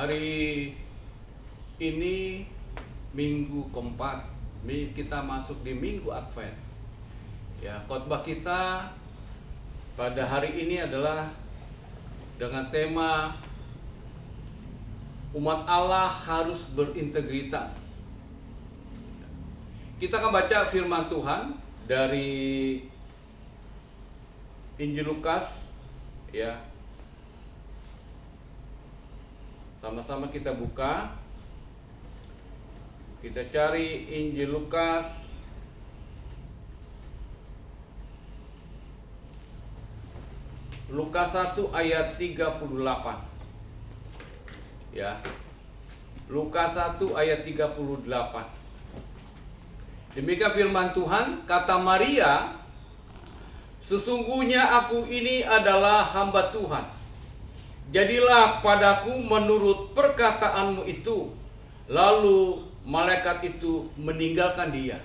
Hari ini minggu keempat, kita masuk di minggu Advent. Ya, khotbah kita pada hari ini adalah dengan tema umat Allah harus berintegritas. Kita akan baca firman Tuhan dari Injil Lukas, ya. Sama-sama kita buka. Kita cari Injil Lukas Lukas 1 ayat 38. Ya. Lukas 1 ayat 38. Demikian firman Tuhan, kata Maria, "Sesungguhnya aku ini adalah hamba Tuhan. Jadilah padaku menurut perkataanmu itu." Lalu malaikat itu meninggalkan dia.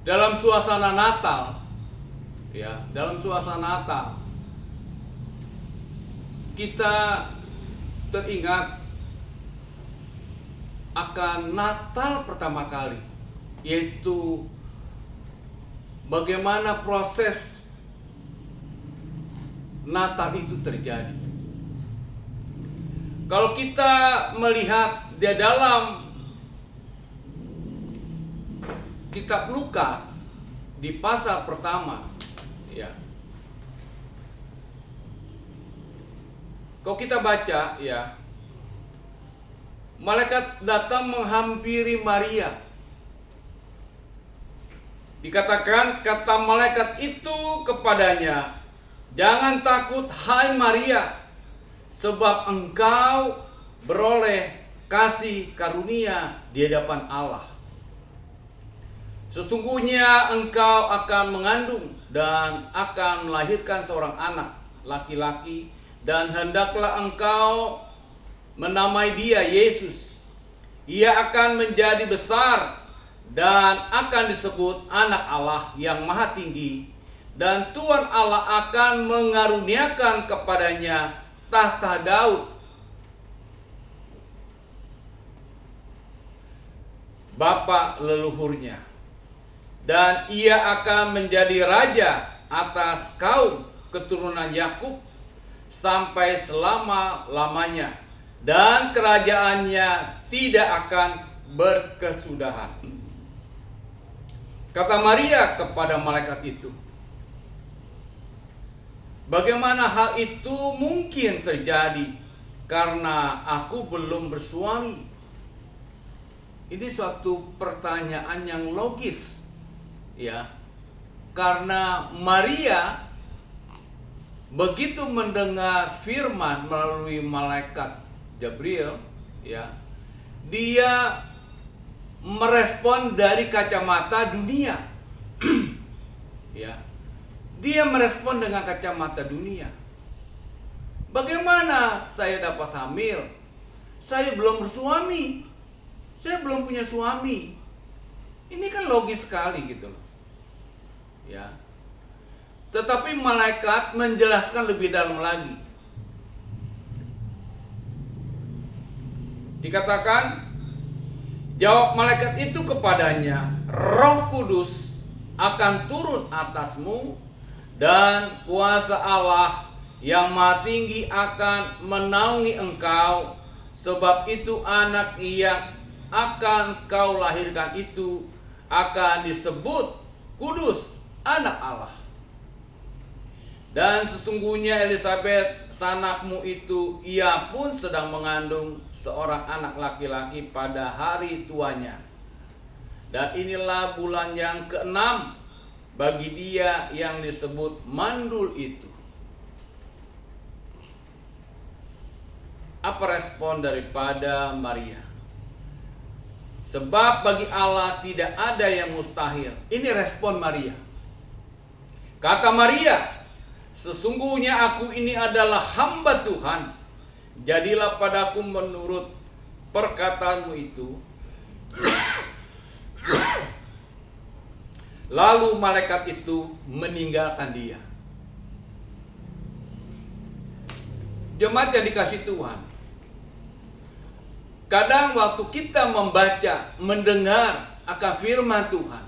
Dalam suasana Natal, ya, dalam suasana Natal, kita teringat akan Natal pertama kali, yaitu bagaimana proses Natal itu terjadi. Kalau kita melihat di dalam kitab Lukas di pasal pertama, ya. Kalau kita baca, ya, malaikat datang menghampiri Maria. Dikatakan, kata malaikat itu kepadanya, "Jangan takut, hai Maria, sebab engkau beroleh kasih karunia di hadapan Allah. Sesungguhnya engkau akan mengandung dan akan melahirkan seorang anak laki-laki, dan hendaklah engkau menamai dia Yesus. Ia akan menjadi besar dan akan disebut Anak Allah yang Maha Tinggi, dan Tuhan Allah akan mengaruniakan kepadanya tahta Daud, bapa leluhurnya, dan ia akan menjadi raja atas kaum keturunan Yakub sampai selama-lamanya, dan kerajaannya tidak akan berkesudahan." Kata Maria kepada malaikat itu, "Bagaimana hal itu mungkin terjadi karena aku belum bersuami?" Ini suatu pertanyaan yang logis, ya. Karena Maria begitu mendengar firman melalui malaikat Gabriel, ya, dia merespon dari kacamata dunia. Ya. Dia merespon dengan kacamata dunia. Bagaimana saya dapat hamil? Saya belum bersuami. Saya belum punya suami. Ini kan logis sekali gitu loh. Ya. Tetapi malaikat menjelaskan lebih dalam lagi. Dikatakan, jawab malaikat itu kepadanya, "Roh Kudus akan turun atasmu, dan kuasa Allah yang Maha Tinggi akan menaungi engkau. Sebab itu anak yang akan kau lahirkan itu akan disebut Kudus, Anak Allah. Dan sesungguhnya Elisabet sanakmu itu, ia pun sedang mengandung seorang anak laki-laki pada hari tuanya. Dan inilah bulan yang ke-6 bagi dia yang disebut mandul itu." Apa respon daripada Maria? "Sebab bagi Allah tidak ada yang mustahil." Ini respon Maria. Kata Maria, "Sesungguhnya aku ini adalah hamba Tuhan. Jadilah padaku menurut perkataanmu itu." Lalu malaikat itu meninggalkan dia. Jemaat yang dikasihi Tuhan, kadang waktu kita membaca, mendengar akan firman Tuhan,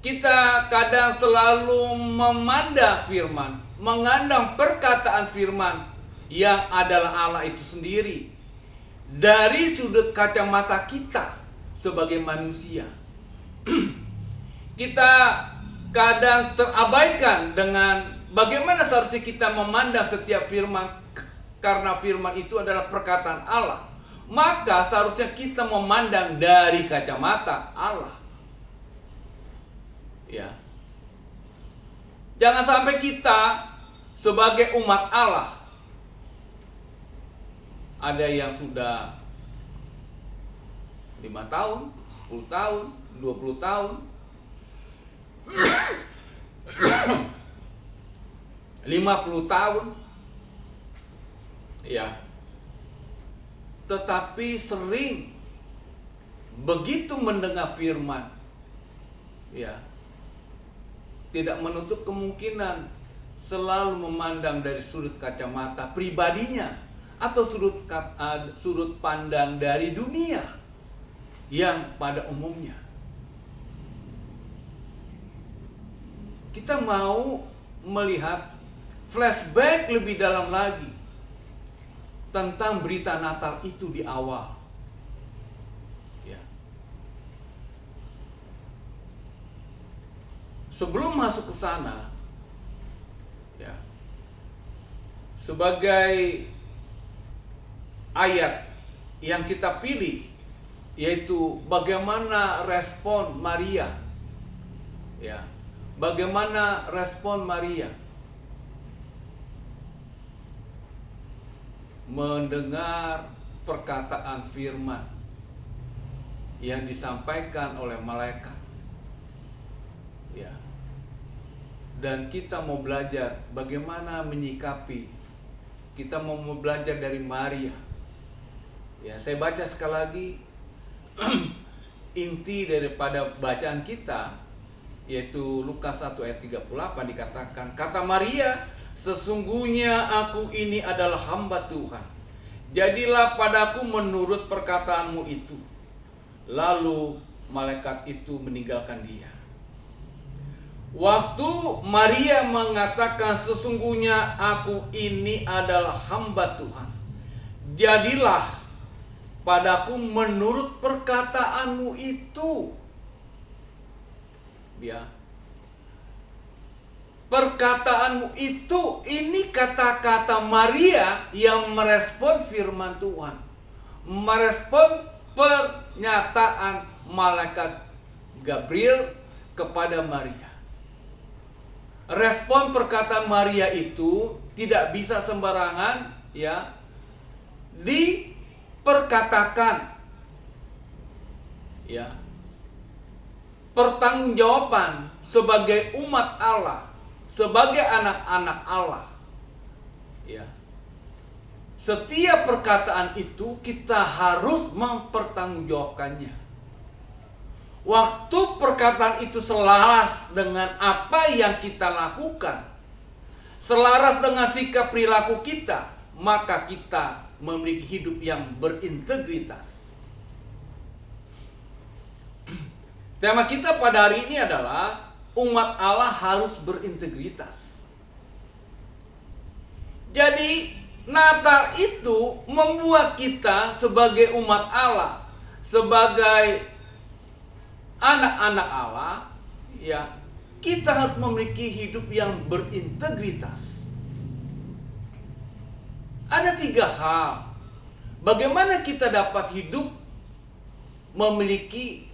kita kadang selalu memandang firman, mengandang perkataan firman yang adalah Allah itu sendiri dari sudut kacamata kita sebagai manusia. Kita kadang terabaikan dengan bagaimana seharusnya kita memandang setiap firman, karena firman itu adalah perkataan Allah. Maka seharusnya kita memandang dari kacamata Allah. Ya. Jangan sampai kita sebagai umat Allah, ada yang sudah 5 tahun, 10 tahun, 20 tahun, 50 tahun, ya, tetapi sering begitu mendengar firman, ya, tidak menutup kemungkinan selalu memandang dari sudut kacamata pribadinya atau sudut pandang dari dunia yang pada umumnya. Kita mau melihat flashback lebih dalam lagi tentang berita Natal itu di awal. Ya. Sebelum masuk ke sana, ya, sebagai ayat yang kita pilih, yaitu bagaimana respon Maria. Ya. Bagaimana respon Maria mendengar perkataan firman yang disampaikan oleh malaikat. Ya. Dan kita mau belajar bagaimana menyikapi. Kita mau belajar dari Maria. Ya, saya baca sekali lagi inti daripada bacaan kita, yaitu Lukas 1 ayat 38 dikatakan, kata Maria, sesungguhnya aku ini adalah hamba Tuhan. Jadilah padaku menurut perkataanmu itu. Lalu malaikat itu meninggalkan dia. Waktu Maria mengatakan sesungguhnya aku ini adalah hamba Tuhan, jadilah padaku menurut perkataanmu itu. Ya. Perkataanmu itu, ini kata-kata Maria yang merespon firman Tuhan, merespon pernyataan malaikat Gabriel kepada Maria. Respon perkataan Maria itu tidak bisa sembarangan, ya, diperkatakan, ya. Pertanggungjawaban sebagai umat Allah, sebagai anak-anak Allah, ya. Setiap perkataan itu kita harus mempertanggungjawabkannya. Waktu perkataan itu selaras dengan apa yang kita lakukan, selaras dengan sikap perilaku kita, maka kita memiliki hidup yang berintegritas. Tema kita pada hari ini adalah umat Allah harus berintegritas. Jadi Natal itu membuat kita sebagai umat Allah, sebagai anak-anak Allah, ya, kita harus memiliki hidup yang berintegritas. Ada 3 hal bagaimana kita dapat hidup memiliki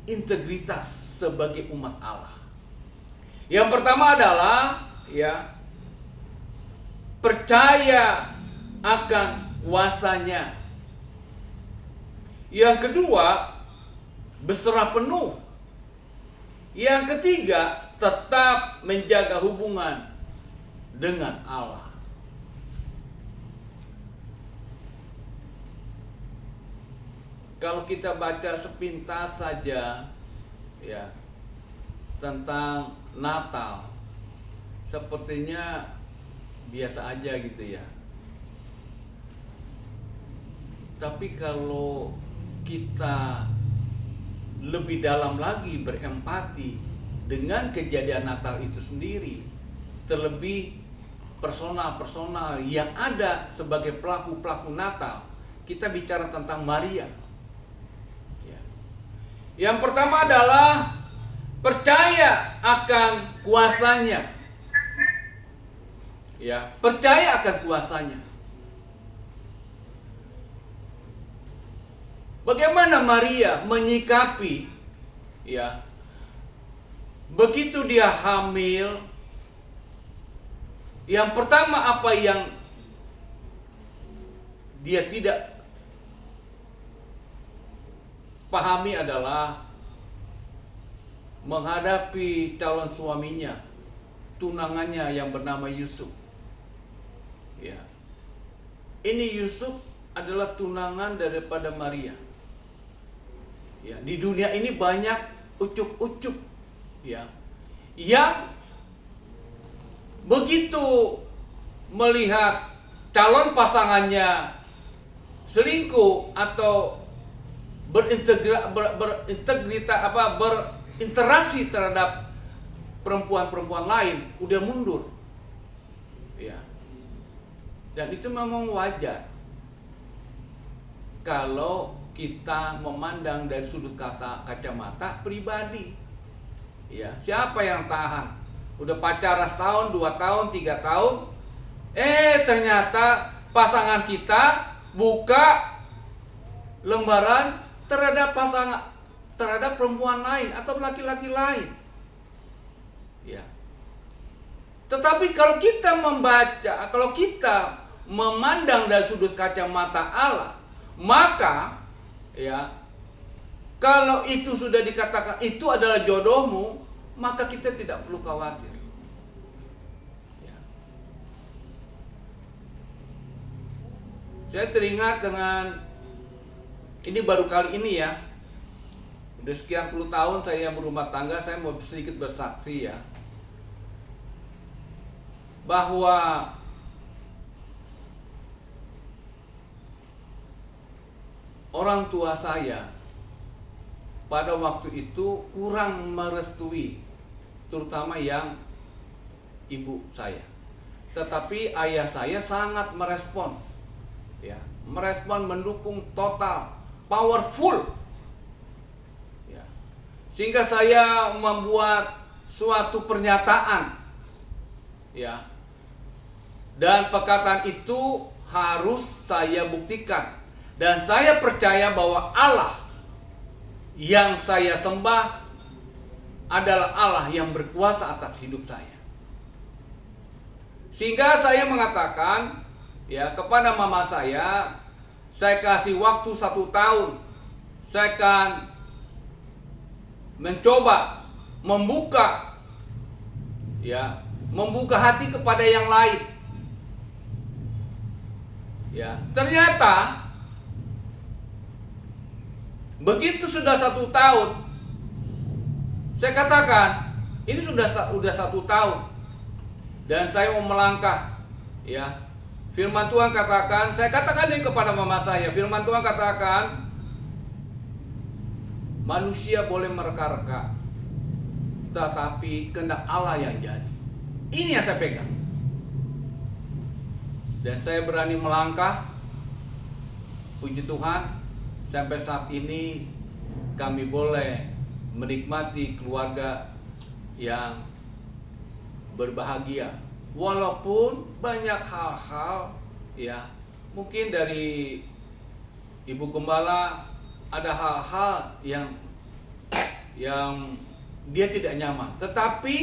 integritas sebagai umat Allah. Yang pertama adalah, ya, percaya akan kuasanya. Yang kedua, berserah penuh. Yang ketiga, tetap menjaga hubungan dengan Allah. Kalau kita baca sepintas saja, ya, tentang Natal, sepertinya biasa aja gitu ya. Tapi kalau kita lebih dalam lagi berempati dengan kejadian Natal itu sendiri, terlebih personal yang ada sebagai pelaku Natal, kita bicara tentang Maria. Ya. Yang pertama adalah percaya akan kuasanya. Ya, percaya akan kuasanya. Bagaimana Maria menyikapi, ya, begitu dia hamil? Yang pertama apa yang dia tidak pahami adalah menghadapi calon suaminya, tunangannya yang bernama Yusuf. Ya, ini Yusuf adalah tunangan daripada Maria. Ya, di dunia ini banyak ucup-ucup, ya, yang begitu melihat calon pasangannya selingkuh atau berinteraksi terhadap perempuan-perempuan lain, udah mundur. Ya. Dan itu memang wajar kalau kita memandang dari sudut kacamata pribadi. Ya, siapa yang tahan? Udah pacaran setahun, 2 tahun, 3 tahun, ternyata pasangan kita buka lembaran terhadap perempuan lain atau laki-laki lain. Ya. Tetapi kalau kita kalau kita memandang dari sudut kacamata Allah, maka ya, kalau itu sudah dikatakan itu adalah jodohmu, maka kita tidak perlu khawatir. Ya. Saya teringat dengan ini baru kali ini ya. Udah sekian puluh tahun saya berumah tangga, saya mau sedikit bersaksi ya. Bahwa orang tua saya pada waktu itu kurang merestui, terutama yang ibu saya. Tetapi ayah saya sangat merespon, ya, mendukung total, powerful, ya. Sehingga saya membuat suatu pernyataan, ya, dan perkataan itu harus saya buktikan. Dan saya percaya bahwa Allah yang saya sembah adalah Allah yang berkuasa atas hidup saya. Sehingga saya mengatakan, ya, kepada mama saya kasih waktu 1 tahun. Saya akan mencoba membuka hati kepada yang lain. Ya, ternyata begitu sudah 1 tahun, saya katakan ini sudah 1 tahun, dan saya mau melangkah. Ya, firman Tuhan katakan, saya katakan ini kepada mama saya. Firman Tuhan katakan, manusia boleh mereka-reka, tetapi kehendak Allah yang jadi. Ini yang saya pegang, dan saya berani melangkah. Puji Tuhan, sampai saat ini kami boleh menikmati keluarga yang berbahagia. Walaupun banyak hal-hal, ya, mungkin dari Ibu Gembala ada hal-hal yang dia tidak nyaman. Tetapi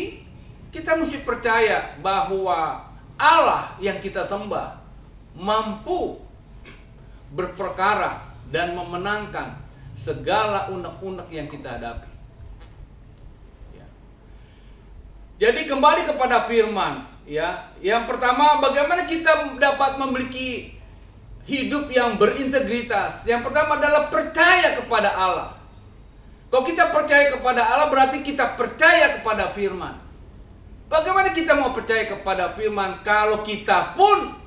kita mesti percaya bahwa Allah yang kita sembah mampu berperkara dan memenangkan segala unek-unek yang kita hadapi. Ya. Jadi kembali kepada firman, ya. Yang pertama, bagaimana kita dapat memiliki hidup yang berintegritas? Yang pertama adalah percaya kepada Allah. Kalau kita percaya kepada Allah, berarti kita percaya kepada firman. Bagaimana kita mau percaya kepada firman kalau kita pun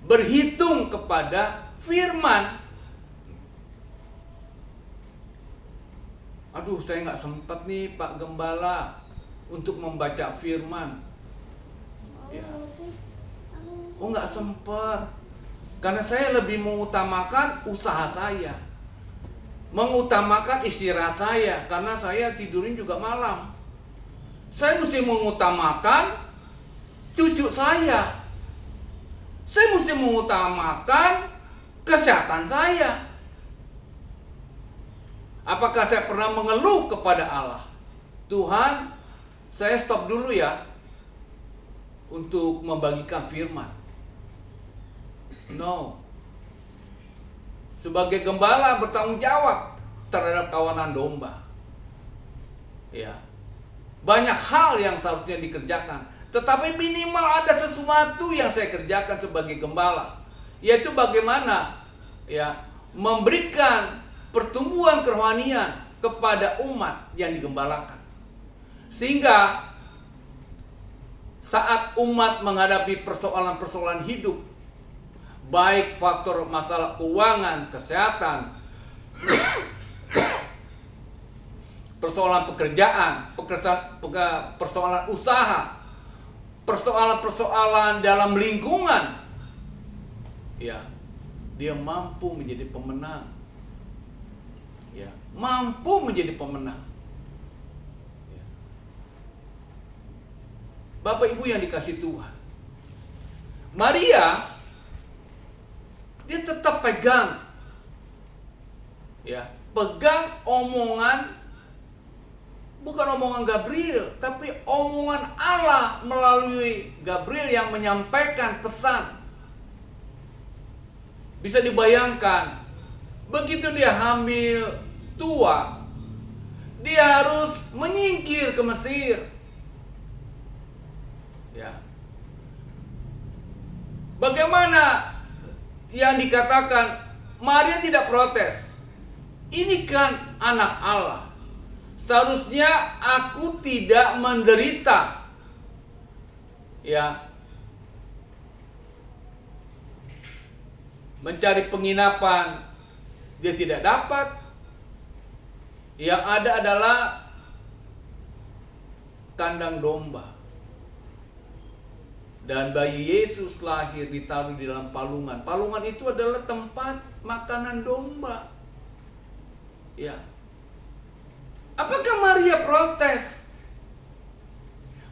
berhitung kepada firman? Aduh, saya nggak sempat nih Pak Gembala untuk membaca firman. Ya. Oh, nggak sempat. Karena saya lebih mengutamakan usaha saya, mengutamakan istirahat saya, karena saya tidurin juga malam. Saya mesti mengutamakan cucu saya. Saya mesti mengutamakan kesehatan saya. Apakah saya pernah mengeluh kepada Allah? Tuhan, saya stop dulu ya untuk membagikan firman. No. Sebagai gembala bertanggung jawab terhadap kawanan domba. Ya. Banyak hal yang seharusnya dikerjakan, tetapi minimal ada sesuatu yang saya kerjakan sebagai gembala, yaitu bagaimana ya memberikan pertumbuhan kerohanian kepada umat yang digembalakan. Sehingga saat umat menghadapi persoalan-persoalan hidup, baik faktor masalah keuangan, kesehatan, persoalan pekerjaan, persoalan usaha, persoalan-persoalan dalam lingkungan, ya, dia mampu menjadi pemenang. Ya, mampu menjadi pemenang. Ya. Bapak Ibu yang dikasih Tuhan, Maria dia tetap pegang, ya, pegang omongan. Bukan omongan Gabriel, tapi omongan Allah melalui Gabriel yang menyampaikan pesan. Bisa dibayangkan, begitu dia hamil tua, dia harus menyingkir ke Mesir. Ya. Bagaimana yang dikatakan Maria tidak protes? Ini kan anak Allah. Seharusnya aku tidak menderita. Ya. Mencari penginapan dia tidak dapat. Yang ada adalah kandang domba. Dan bayi Yesus lahir ditaruh di dalam palungan. Palungan itu adalah tempat makanan domba. Ya. Apakah Maria protes?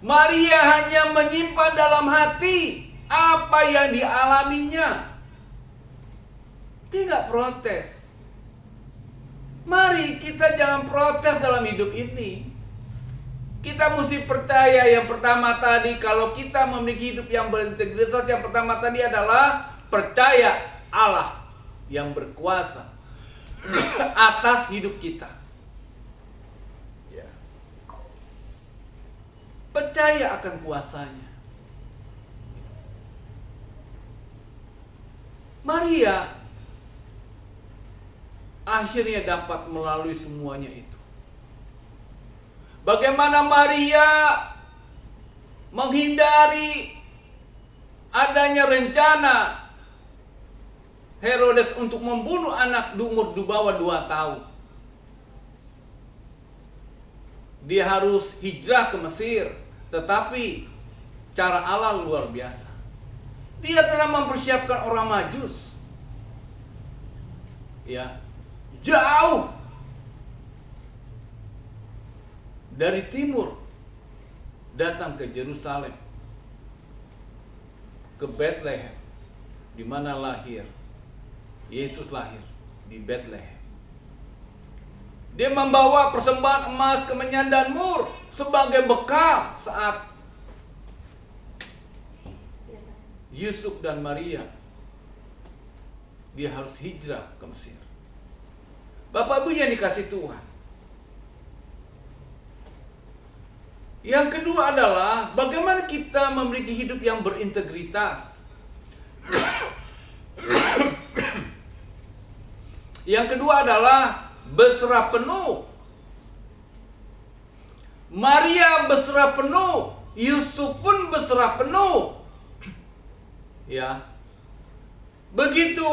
Maria hanya menyimpan dalam hati apa yang dialaminya. Dia nggak protes. Mari kita jangan protes dalam hidup ini. Kita mesti percaya yang pertama tadi, kalau kita memiliki hidup yang berintegritas, yang pertama tadi adalah percaya Allah yang berkuasa atas hidup kita. Percaya akan kuasanya. Maria akhirnya dapat melalui semuanya itu. Bagaimana Maria menghindari adanya rencana Herodes untuk membunuh anak umur di bawah 2 tahun. Dia harus hijrah ke Mesir. Tetapi cara Allah luar biasa. Dia telah mempersiapkan orang Majus. Ya, jauh dari timur datang ke Yerusalem, ke Bethlehem, di mana lahir Yesus, lahir di Bethlehem. Dia membawa persembahan emas, kemenyan, dan mur sebagai bekal saat Yusuf dan Maria dia harus hijrah ke Mesir. Bapak Ibu yang dikasih Tuhan, yang kedua adalah bagaimana kita memiliki hidup yang berintegritas. Yang kedua adalah berserah penuh. Maria berserah penuh, Yusuf pun berserah penuh. Ya. Begitu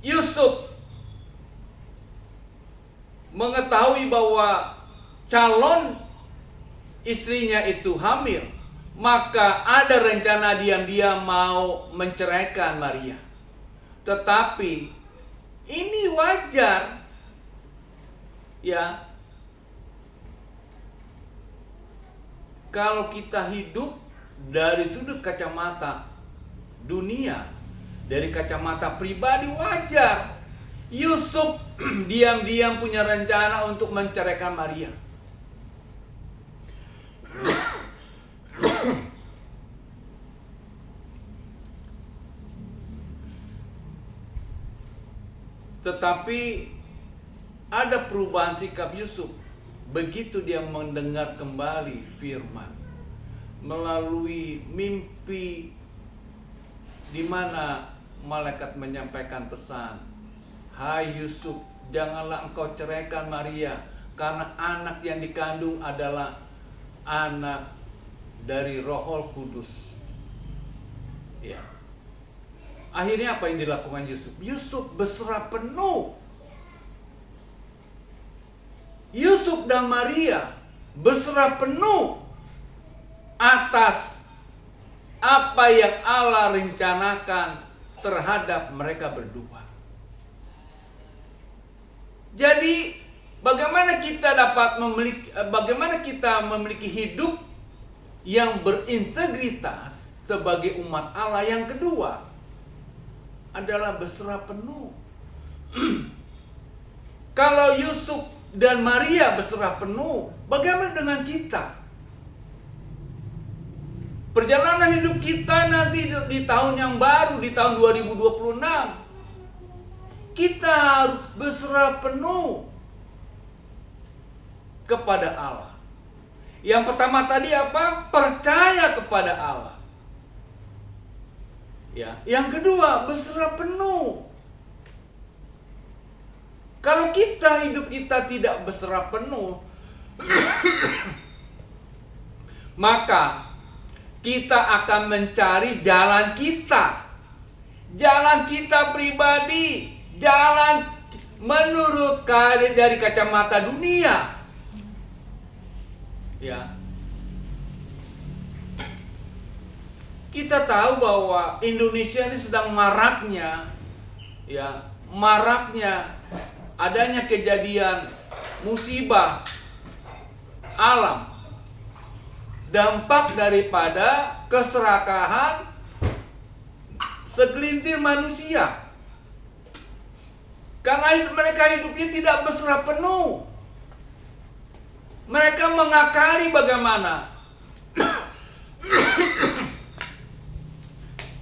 Yusuf mengetahui bahwa calon istrinya itu hamil, maka ada rencana diam-diam mau menceraikan Maria. Tetapi ini wajar, ya. Kalau kita hidup dari sudut kacamata dunia, dari kacamata pribadi, wajar Yusuf diam-diam punya rencana untuk menceraikan Maria. Tetapi ada perubahan sikap Yusuf begitu dia mendengar kembali firman melalui mimpi, di mana malaikat menyampaikan pesan, "Hai Yusuf, janganlah engkau ceraikan Maria, karena anak yang dikandung adalah anak dari Roh Kudus." Ya. Akhirnya apa yang dilakukan Yusuf? Yusuf berserah penuh. Yusuf dan Maria berserah penuh atas apa yang Allah rencanakan terhadap mereka berdua. Jadi, bagaimana kita memiliki hidup yang berintegritas sebagai umat Allah? Yang kedua adalah berserah penuh. Kalau Yusuf dan Maria berserah penuh, bagaimana dengan kita? Perjalanan hidup kita nanti di tahun yang baru, di tahun 2026, kita harus berserah penuh kepada Allah. Yang pertama tadi apa? Percaya kepada Allah. Ya. Yang kedua, berserah penuh. Kalau hidup kita tidak berserah penuh, maka kita akan mencari jalan kita pribadi, jalan menurut dari kacamata dunia. Ya. Kita tahu bahwa Indonesia ini sedang maraknya adanya kejadian musibah alam, dampak daripada keserakahan segelintir manusia. Karena mereka hidupnya tidak berserah penuh. Mereka mengakali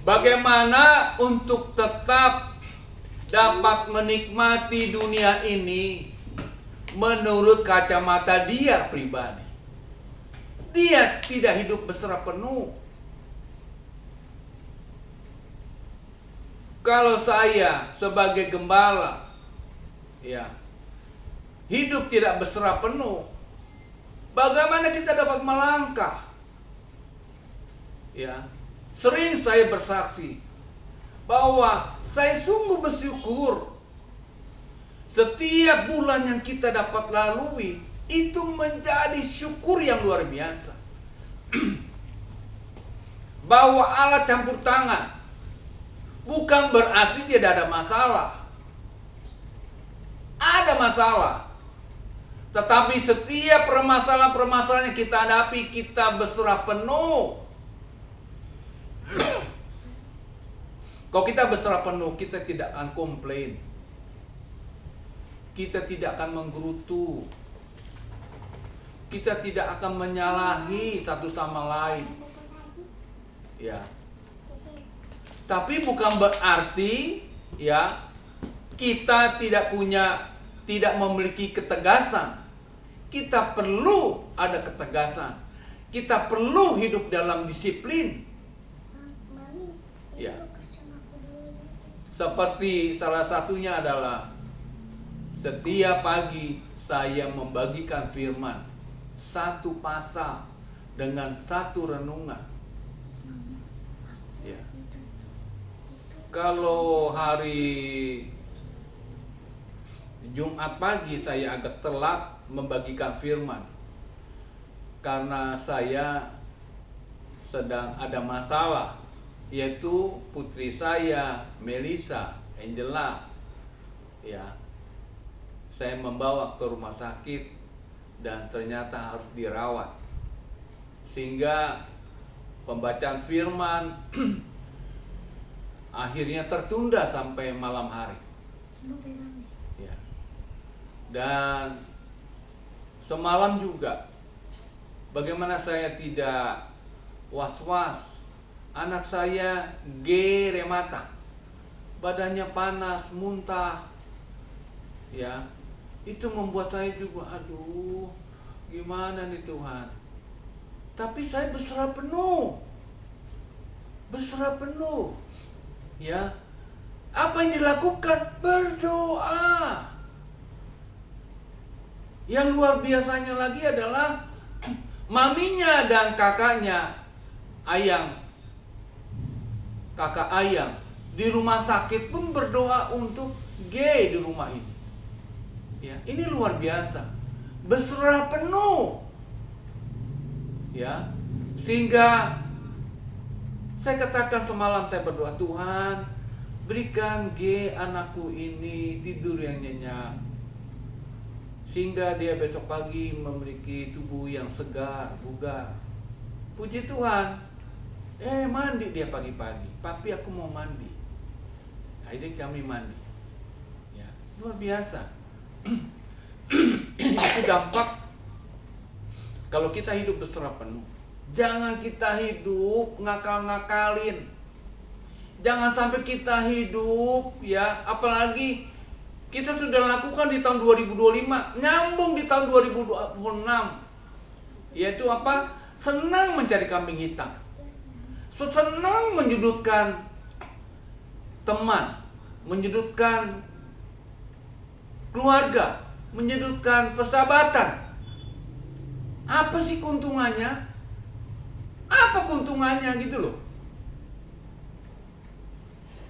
bagaimana untuk tetap dapat menikmati dunia ini menurut kacamata dia pribadi. Dia tidak hidup berserah penuh. Kalau saya sebagai gembala, hidup tidak berserah penuh, bagaimana kita dapat melangkah? Sering saya bersaksi bahwa saya sungguh bersyukur setiap bulan yang kita dapat lalui itu menjadi syukur yang luar biasa. Bahwa Allah campur tangan bukan berarti tidak ada masalah. Ada masalah. Tetapi setiap permasalahan yang kita hadapi, kita berserah penuh. Kalau kita berserah penuh, kita tidak akan komplain. Kita tidak akan menggerutu. Kita tidak akan menyalahi satu sama lain. Tapi bukan berarti kita tidak memiliki ketegasan. Kita perlu ada ketegasan. Kita perlu hidup dalam disiplin. Seperti salah satunya adalah setiap pagi saya membagikan firman satu pasal dengan satu renungan. Ya. Kalau hari Jumat pagi saya agak telat membagikan firman karena saya sedang ada masalah, yaitu putri saya Melissa Angela, ya, saya membawa ke rumah sakit dan ternyata harus dirawat, sehingga pembacaan firman akhirnya tertunda sampai malam hari. Ya. Dan semalam juga, bagaimana saya tidak was-was, anak saya remata, badannya panas, muntah, ya, itu membuat saya juga, aduh, gimana nih Tuhan. Tapi saya berserah penuh, ya. Apa yang dilakukan? Berdoa. Yang luar biasanya lagi adalah maminya dan kakaknya, kakak Ayang di rumah sakit pun berdoa untuk G di rumah ini. Ya, ini luar biasa. Berserah penuh. Ya. Sehingga saya katakan semalam saya berdoa, Tuhan, berikan G anakku ini tidur yang nyenyak, sehingga dia besok pagi memiliki tubuh yang segar, bugar. Puji Tuhan. Mandi dia pagi-pagi. Papi, aku mau mandi. Akhirnya kami mandi. Ya, luar biasa. Itu dampak kalau kita hidup berserah penuh. Jangan kita hidup ngakal-ngakalin. Jangan sampai kita hidup, ya, apalagi kita sudah lakukan di tahun 2025, nyambung di tahun 2026. Yaitu apa? Senang mencari kambing hitam. Senang menyudutkan teman, menyudutkan keluarga, menyudutkan persahabatan. Apa sih keuntungannya? Apa keuntungannya gitu loh?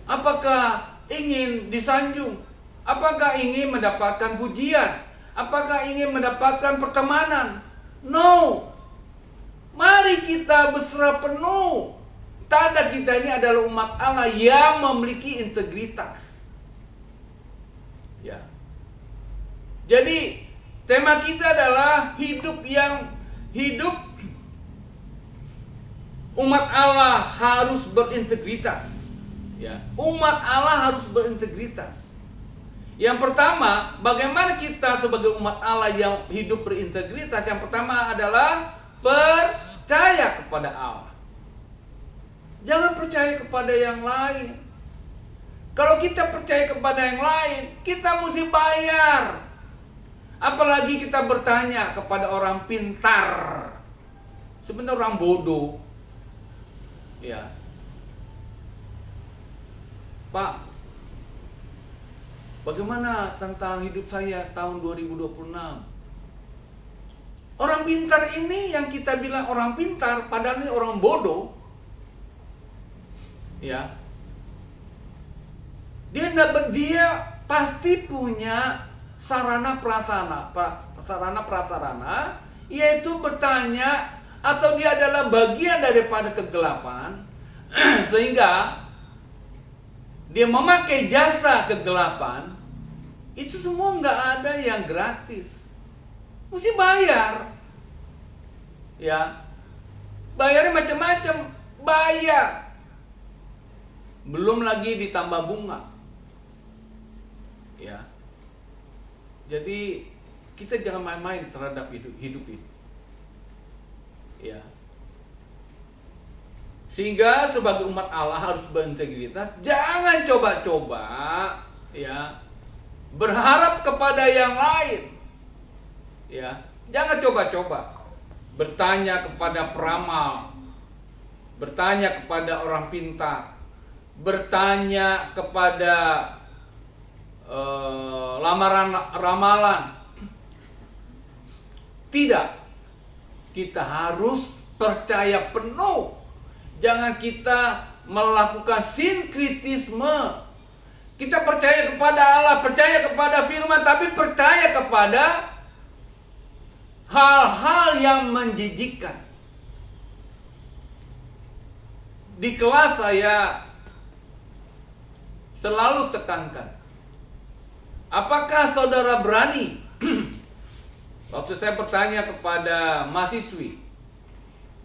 Apakah ingin disanjung? Apakah ingin mendapatkan pujian? Apakah ingin mendapatkan pertemanan? No. Mari kita berserah penuh. Tanda kita ini adalah umat Allah yang memiliki integritas. Ya. Jadi tema kita adalah hidup umat Allah harus berintegritas. Ya, umat Allah harus berintegritas. Yang pertama, bagaimana kita sebagai umat Allah yang hidup berintegritas? Yang pertama adalah percaya kepada Allah. Jangan percaya kepada yang lain. Kalau kita percaya kepada yang lain, kita mesti bayar. Apalagi kita bertanya kepada orang pintar. Sebenarnya orang bodoh. Ya. Pak, bagaimana tentang hidup saya tahun 2026? Orang pintar ini yang kita bilang orang pintar, padahal ini orang bodoh. Ya. Dia pasti punya sarana prasarana, yaitu bertanya, atau dia adalah bagian daripada kegelapan, sehingga dia memakai jasa kegelapan. Itu semua nggak ada yang gratis, mesti bayar. Ya, bayarnya macam-macam, bayar. Belum lagi ditambah bunga. Ya. Jadi kita jangan main-main terhadap hidup ini. Ya. Sehingga sebagai umat Allah harus berintegritas, jangan coba-coba, ya, berharap kepada yang lain. Ya, jangan coba-coba bertanya kepada peramal, bertanya kepada orang pintar, bertanya kepada ramalan. Tidak. kita harus percaya penuh. Jangan kita melakukan sinkritisme. Kita percaya kepada Allah, percaya kepada firman, tapi percaya kepada hal-hal yang menjijikkan. Di kelas saya selalu tekankan, apakah saudara berani? Waktu saya bertanya kepada mahasiswi,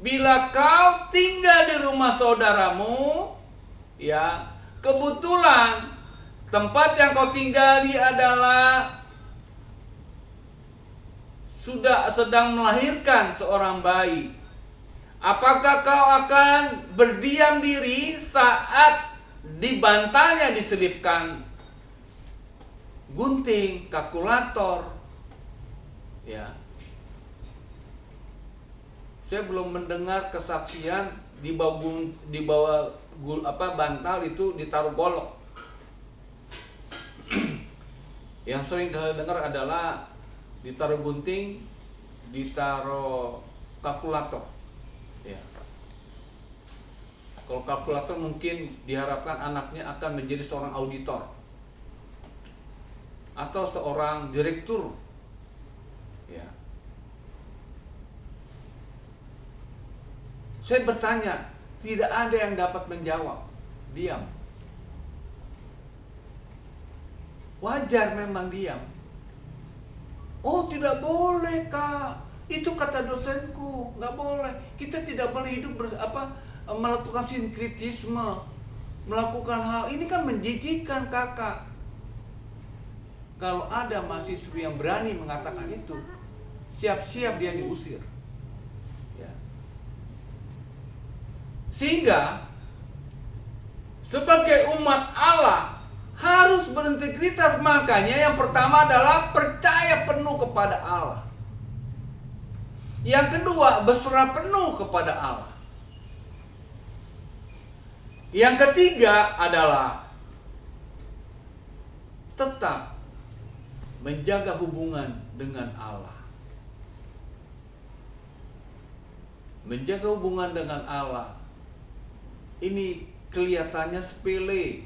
bila kau tinggal di rumah saudaramu, ya, kebetulan tempat yang kau tinggali adalah sudah sedang melahirkan seorang bayi, apakah kau akan berdiam diri saat di bantalnya diselipkan gunting, kalkulator? Ya, saya belum mendengar kesaksian di bawah bantal itu ditaruh golok. Yang sering kalian dengar adalah ditaruh gunting, ditaruh kalkulator. Ya. Kalau kalkulator mungkin diharapkan anaknya akan menjadi seorang auditor atau seorang direktur. Ya. Saya bertanya, tidak ada yang dapat menjawab. Diam. Wajar memang diam. Oh, tidak boleh, Kak. Itu kata dosenku, nggak boleh. Kita tidak boleh hidup melakukan sinkritisme, melakukan hal ini kan menjijikan, Kakak. Kalau ada mahasiswa yang berani mengatakan itu, siap-siap dia diusir. Ya. Sehingga sebagai umat Allah harus berintegritas. Makanya yang pertama adalah percaya penuh kepada Allah. Yang kedua, berserah penuh kepada Allah. Yang ketiga adalah tetap menjaga hubungan dengan Allah. Menjaga hubungan dengan Allah ini kelihatannya sepele.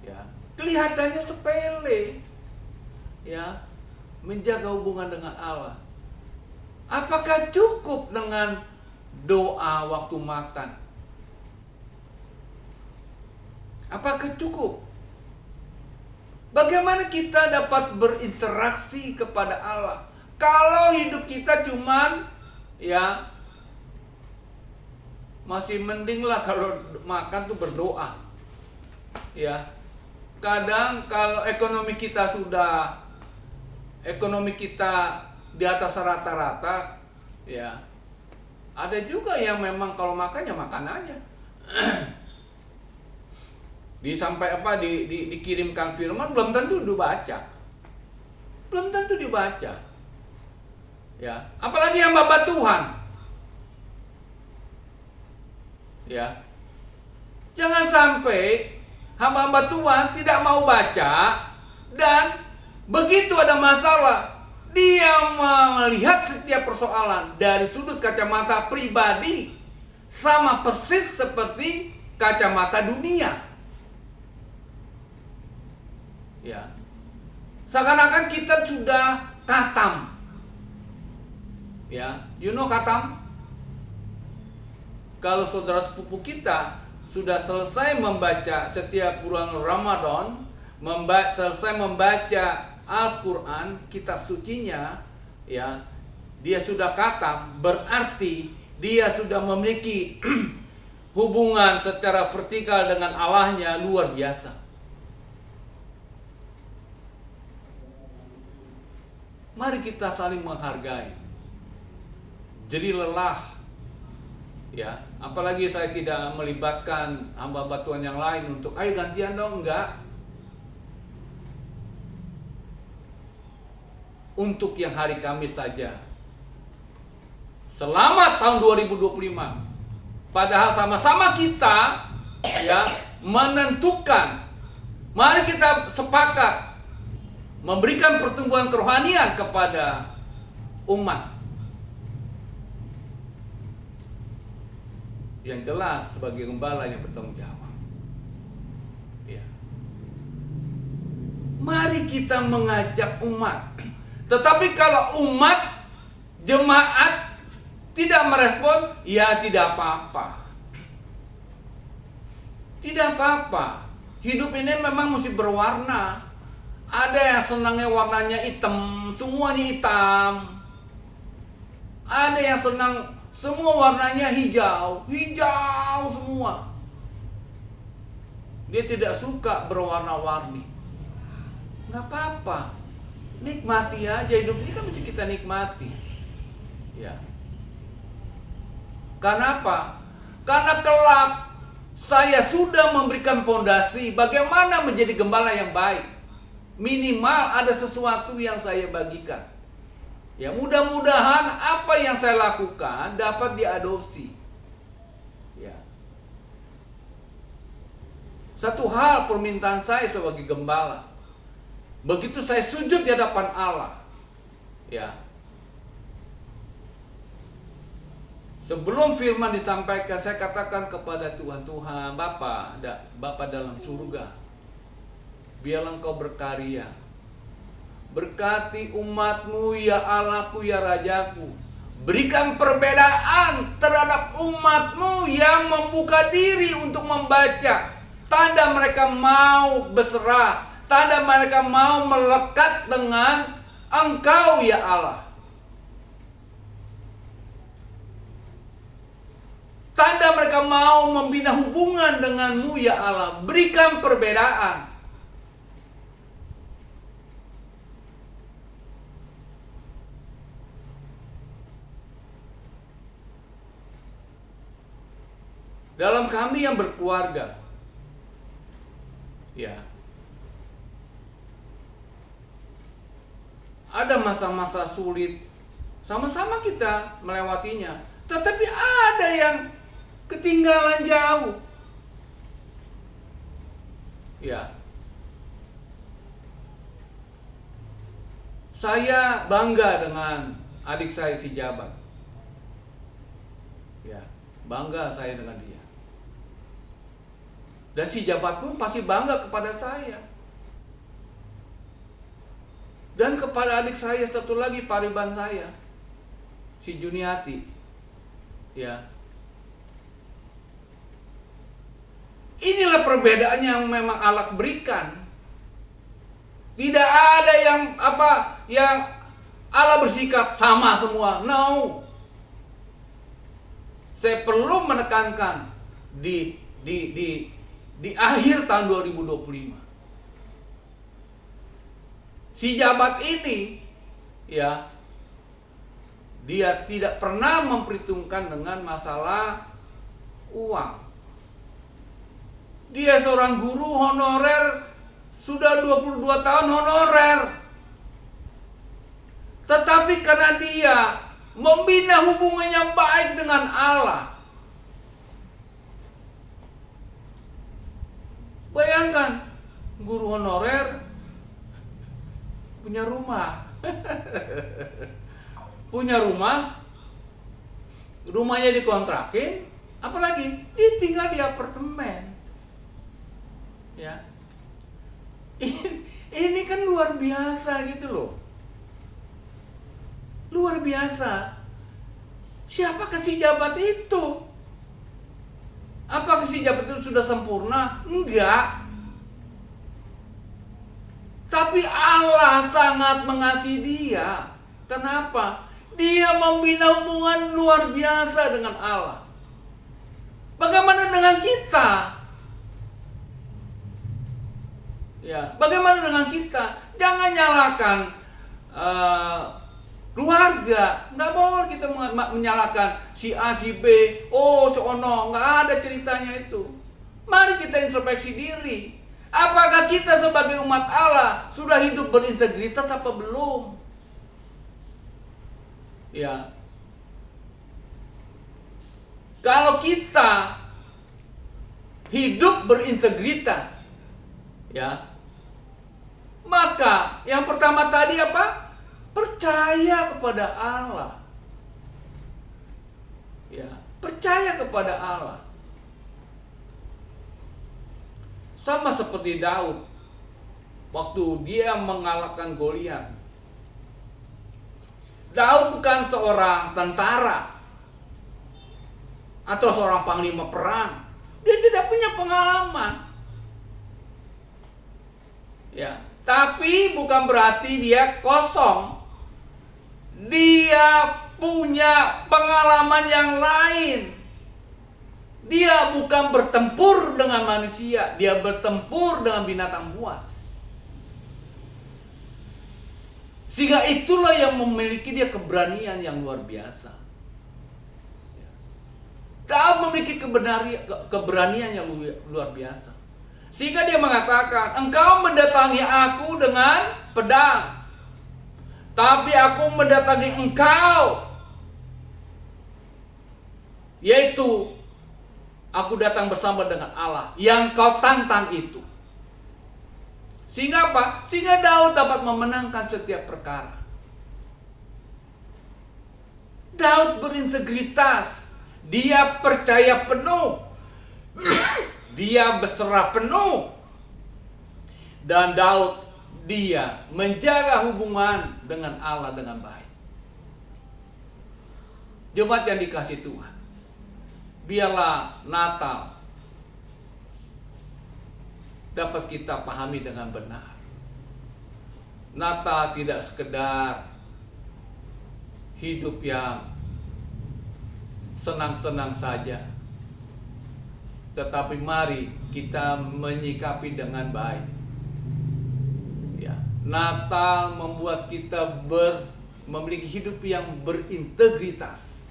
Ya, kelihatannya sepele. Ya, menjaga hubungan dengan Allah. Apakah cukup dengan doa waktu makan? Apakah cukup? Bagaimana kita dapat berinteraksi kepada Allah kalau hidup kita cuman ya masih mending lah kalau makan tuh berdoa. Ya. Kadang kalau ekonomi kita di atas rata-rata, ya ada juga yang memang kalau makannya makan aja. Dikirimkan firman belum tentu dibaca. Belum tentu dibaca. Ya, apalagi hamba Tuhan. Ya. Jangan sampai hamba-hamba Tuhan tidak mau baca dan begitu ada masalah, dia melihat setiap persoalan dari sudut kacamata pribadi, sama persis seperti kacamata dunia. Ya. Seakan-akan kita sudah khatam. Ya, you know khatam? Kalau saudara sepupu kita sudah selesai membaca setiap bulan Ramadan, selesai membaca Al-Quran, kitab sucinya, ya, dia sudah khatam, berarti dia sudah memiliki hubungan secara vertikal dengan Allahnya luar biasa. Mari kita saling menghargai. Jadi lelah, ya, apalagi saya tidak melibatkan hamba-hamba Tuhan yang lain untuk ayo gantian dong, enggak. Untuk yang hari Kamis saja, selamat tahun 2025. Padahal sama-sama kita ya menentukan, mari kita sepakat memberikan pertumbuhan kerohanian kepada umat. yang jelas sebagai gembala yang bertanggung jawab. Ya. Mari kita mengajak umat. Tetapi kalau umat, jemaat tidak merespon, ya tidak apa-apa. Tidak apa-apa. Hidup ini memang mesti berwarna. Ada yang senangnya warnanya hitam, semuanya hitam. Ada yang senang semua warnanya hijau, hijau semua. Dia tidak suka berwarna-warni. Nggak apa-apa. Nikmati aja, hidup ini kan mesti kita nikmati. Ya. Karena apa? Karena kelak saya sudah memberikan fondasi bagaimana menjadi gembala yang baik. Minimal ada sesuatu yang saya bagikan. Ya, mudah-mudahan apa yang saya lakukan dapat diadopsi. Ya. Satu hal permintaan saya sebagai gembala. Begitu saya sujud di hadapan Allah. Ya. Sebelum firman disampaikan, saya katakan kepada Tuhan, Tuhan, Bapa dalam surga, biarlah Engkau berkarya. Berkati umat-Mu, ya Allahku, ya Rajaku. Berikan perbedaan terhadap umat-Mu yang membuka diri untuk membaca. Tanda mereka mau berserah, tanda mereka mau melekat dengan Engkau, ya Allah. Tanda mereka mau membina hubungan dengan-Mu, ya Allah. Berikan perbedaan. Dalam kami yang berkeluarga, ya, ada masa-masa sulit, sama-sama kita melewatinya. Tetapi ada yang ketinggalan jauh. Ya. Saya bangga dengan adik saya si Jabat. Ya, bangga saya dengan dia. Dan si Jabat pun pasti bangga kepada saya. Dan kepada adik saya satu lagi, pariban saya, si Juniati. Ya. Inilah perbedaan yang memang Allah berikan. Tidak ada yang Allah bersikap sama semua. No. Saya perlu menekankan di akhir tahun 2025. Si Jabat ini, ya, dia tidak pernah memperhitungkan dengan masalah uang. Dia seorang guru honorer, sudah 22 tahun honorer. Tetapi karena dia membina hubungan yang baik dengan Allah. Bayangkan, guru honorer punya rumah. Punya rumah, rumahnya dikontrakin, apalagi dia tinggal di apartemen. Ya, ini kan luar biasa gitu loh, luar biasa. Siapakah si Jabat itu? Apakah si Jabat itu sudah sempurna? Enggak. Tapi Allah sangat mengasihi dia. Kenapa? Dia membina hubungan luar biasa dengan Allah. Bagaimana dengan kita? Ya, bagaimana dengan kita? Jangan nyalakan keluarga. Nggak boleh kita menyalahkan si A, si B, oh si Ono. Nggak ada ceritanya itu. Mari kita introspeksi diri. Apakah kita sebagai umat Allah sudah hidup berintegritas apa belum? Ya. Kalau kita hidup berintegritas, ya, maka yang pertama tadi apa? Percaya kepada Allah. Ya. Percaya kepada Allah. Sama seperti Daud waktu dia mengalahkan Goliat. Daud bukan seorang tentara atau seorang panglima perang. Dia tidak punya pengalaman. Ya, tapi bukan berarti dia kosong. Dia punya pengalaman yang lain. Dia bukan bertempur dengan manusia, dia bertempur dengan binatang buas. Sehingga itulah yang memiliki dia keberanian yang luar biasa. Daud memiliki keberanian yang luar biasa. Sehingga dia mengatakan, engkau mendatangi aku dengan pedang, tapi aku mendatangi engkau, yaitu aku datang bersama dengan Allah yang kau tantang itu. Sehingga apa? Sehingga Daud dapat memenangkan setiap perkara. Daud berintegritas. Dia percaya penuh. Dia berserah penuh. Dan Daud, dia menjaga hubungan dengan Allah dengan baik. Jemaat yang dikasihi Tuhan, biarlah Natal dapat kita pahami dengan benar. Natal tidak sekedar hidup yang senang-senang saja, tetapi mari kita menyikapi dengan baik. Ya, Natal membuat kita memiliki hidup yang berintegritas.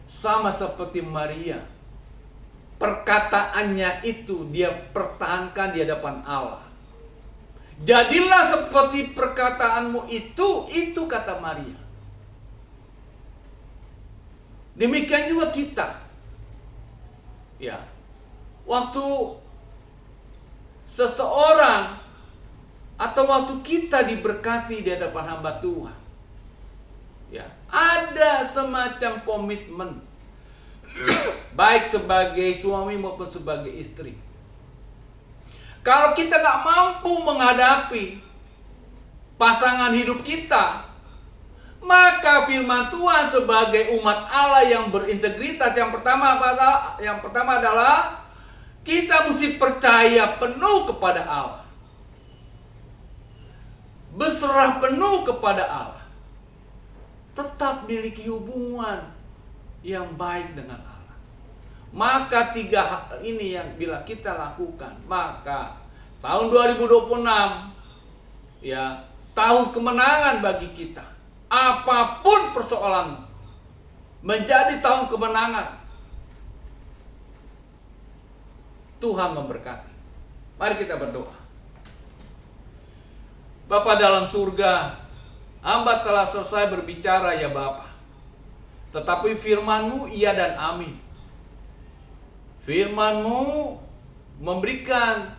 Sama seperti Maria, perkataannya itu dia pertahankan di hadapan Allah. Jadilah seperti perkataanmu itu kata Maria. Demikian juga kita. Ya. Waktu seseorang atau waktu kita diberkati di hadapan hamba Tuhan, ya, ada semacam komitmen baik sebagai suami maupun sebagai istri. Kalau kita gak mampu menghadapi pasangan hidup kita, maka firman Tuhan sebagai umat Allah yang berintegritas, yang pertama adalah kita mesti percaya penuh kepada Allah, berserah penuh kepada Allah, tetap miliki hubungan yang baik dengan Allah. Maka 3 hal ini yang bila kita lakukan, maka tahun 2026 ya, tahun kemenangan bagi kita. Apapun persoalan, menjadi tahun kemenangan. Tuhan memberkati. Mari kita berdoa. Bapa dalam surga, hamba telah selesai berbicara ya Bapa. Tetapi firman-Mu iya dan amin. Firman-Mu memberikan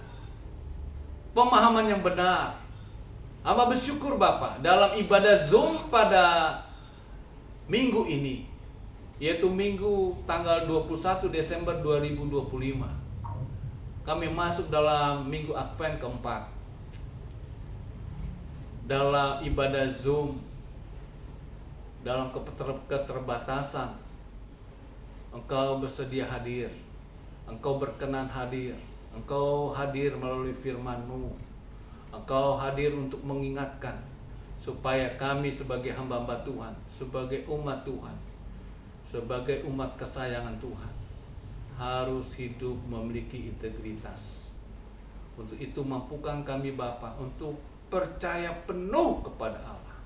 pemahaman yang benar. Hamba bersyukur Bapa dalam ibadah Zoom pada minggu ini, yaitu minggu tanggal 21 Desember 2025. Kami masuk dalam minggu Advent keempat. Dalam ibadah Zoom, dalam keterbatasan, Engkau bersedia hadir, Engkau berkenan hadir, Engkau hadir melalui firman-Mu, Engkau hadir untuk mengingatkan supaya kami sebagai hamba-hamba Tuhan, sebagai umat Tuhan, sebagai umat kesayangan Tuhan, harus hidup memiliki integritas. Untuk itu mampukan kami Bapa untuk percaya penuh kepada Allah.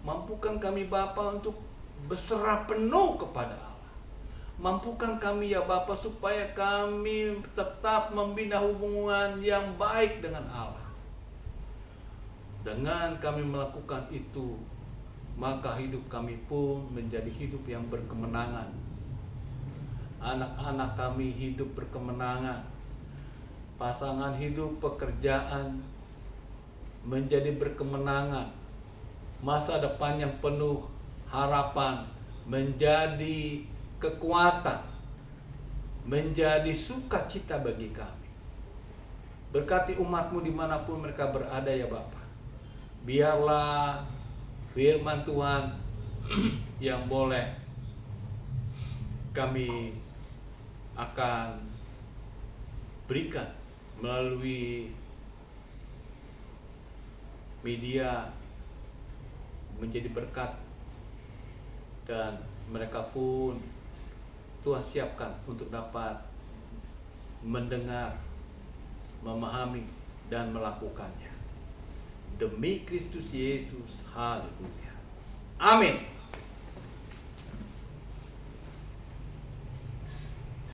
Mampukan kami Bapa untuk berserah penuh kepada Allah. Mampukan kami ya Bapa supaya kami tetap membina hubungan yang baik dengan Allah. Dengan kami melakukan itu, maka hidup kami pun menjadi hidup yang berkemenangan. Anak-anak kami hidup berkemenangan. Pasangan hidup, pekerjaan menjadi berkemenangan. Masa depan yang penuh harapan menjadi kekuatan, menjadi sukacita bagi kami. Berkati umat-Mu dimanapun mereka berada ya Bapa. Biarlah firman Tuhan yang boleh kami akan berikan melalui media menjadi berkat, dan mereka pun Tuhan siapkan untuk dapat mendengar, memahami, dan melakukannya. Demi Kristus Yesus, haleluya. Amin.